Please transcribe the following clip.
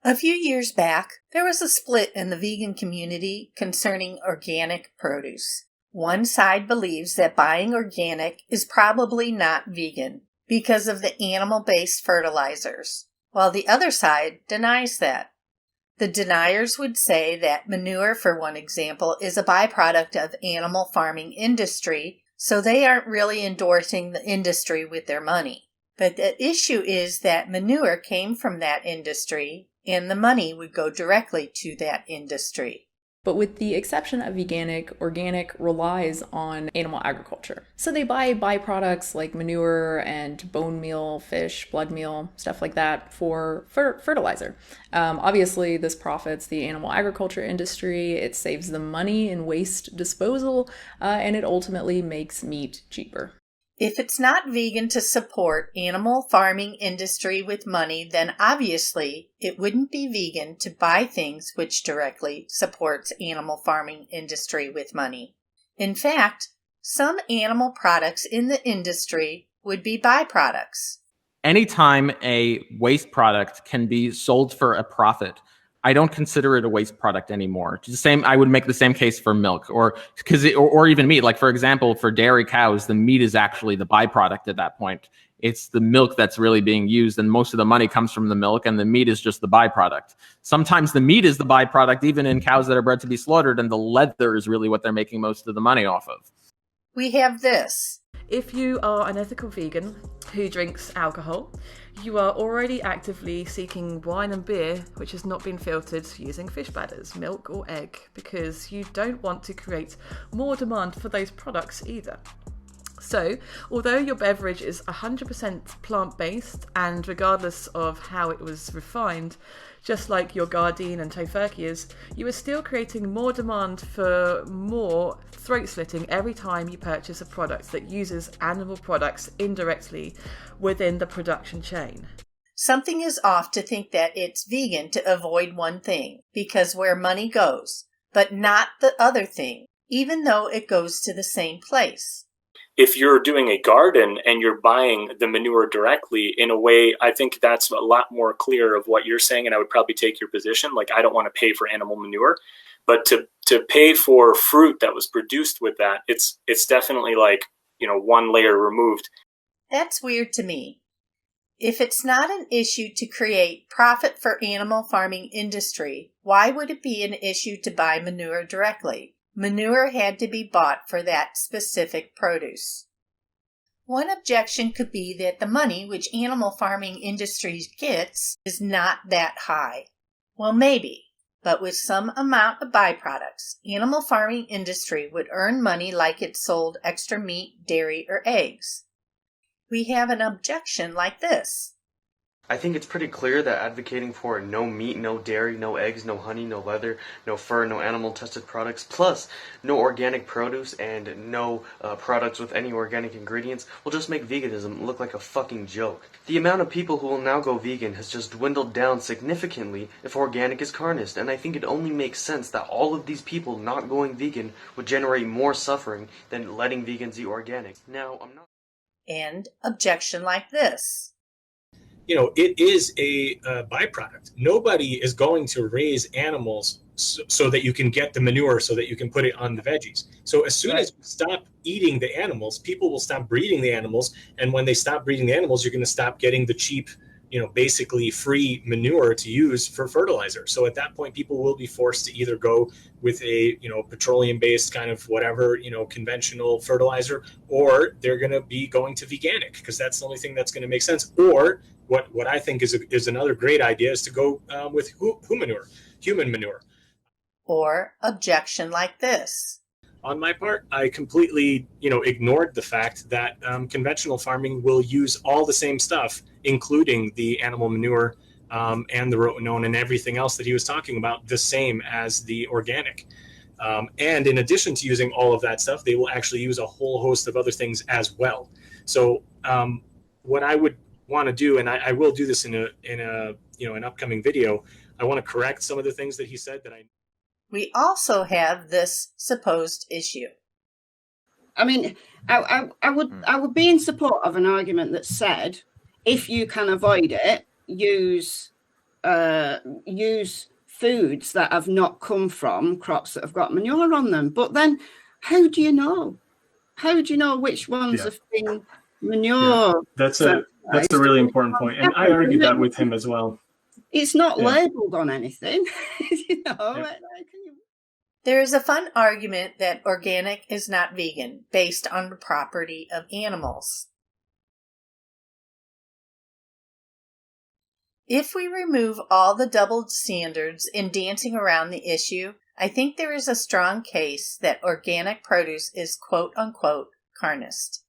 A few years back, there was a split in the vegan community concerning organic produce. One side believes that buying organic is probably not vegan because of the animal-based fertilizers, while the other side denies that. The deniers would say that manure, for one example, is a byproduct of animal farming industry, so they aren't really endorsing the industry with their money. But the issue is that manure came from that industry, and the money would go directly to that industry. But with the exception of veganic, organic relies on animal agriculture. So they buy byproducts like manure and bone meal, fish, blood meal, stuff like that for fertilizer. Obviously, this profits the animal agriculture industry, it saves them money in waste disposal, and it ultimately makes meat cheaper. If it's not vegan to support animal farming industry with money, then obviously it wouldn't be vegan to buy things which directly supports animal farming industry with money. In fact, some animal products in the industry would be byproducts. Anytime a waste product can be sold for a profit, I don't consider it a waste product anymore. I would make the same case for milk or even meat. Like, for example, for dairy cows, the meat is actually the byproduct at that point. It's the milk that's really being used, and most of the money comes from the milk, and the meat is just the byproduct. Sometimes the meat is the byproduct, even in cows that are bred to be slaughtered, and the leather is really what they're making most of the money off of. We have this. If you are an ethical vegan who drinks alcohol, you are already actively seeking wine and beer which has not been filtered using fish bladders, milk or egg, because you don't want to create more demand for those products either. So, although your beverage is 100% plant-based, and regardless of how it was refined, just like your Gardein and Tofurkey is, you are still creating more demand for more throat-slitting every time you purchase a product that uses animal products indirectly within the production chain. Something is off to think that it's vegan to avoid one thing, because where money goes, but not the other thing, even though it goes to the same place. If you're doing a garden and you're buying the manure directly, in a way, I think that's a lot more clear of what you're saying, and I would probably take your position. Like, I don't want to pay for animal manure, but to pay for fruit that was produced with that, it's definitely like, one layer removed. That's weird to me. If it's not an issue to create profit for animal farming industry, why would it be an issue to buy manure directly? Manure had to be bought for that specific produce. One objection could be that the money which animal farming industries gets is not that high. Well, maybe, but with some amount of byproducts, animal farming industry would earn money like it sold extra meat, dairy, or eggs. We have an objection like this. I think it's pretty clear that advocating for no meat, no dairy, no eggs, no honey, no leather, no fur, no animal-tested products, plus no organic produce and no products with any organic ingredients will just make veganism look like a fucking joke. The amount of people who will now go vegan has just dwindled down significantly if organic is carnist, and I think it only makes sense that all of these people not going vegan would generate more suffering than letting vegans eat organic. Now, I'm not... And objection like this. It is a byproduct. Nobody is going to raise animals so that you can get the manure so that you can put it on the veggies. So as soon as you stop eating the animals, people will stop breeding the animals. And when they stop breeding the animals, you're going to stop getting the cheap, basically free manure to use for fertilizer. So at that point, people will be forced to either go with a, petroleum-based kind of whatever, conventional fertilizer, or they're going to be going to veganic because that's the only thing that's going to make sense. Or what I think is another great idea is to go with human manure. Or objection like this. On my part, I completely, ignored the fact that conventional farming will use all the same stuff, including the animal manure and the rotenone and everything else that he was talking about, the same as the organic. And in addition to using all of that stuff, they will actually use a whole host of other things as well. So what I would want to do, and I will do this in an upcoming video, I want to correct some of the things that he said that I. We also have this supposed issue. I mean, I would be in support of an argument that said, if you can avoid it, use use foods that have not come from crops that have got manure on them. But then how do you know? How do you know which ones have been manure? That's a really important point. And I argued that with him as well. It's not labeled on anything. There is a fun argument that organic is not vegan based on the property of animals. If we remove all the doubled standards in dancing around the issue, I think there is a strong case that organic produce is quote-unquote carnist.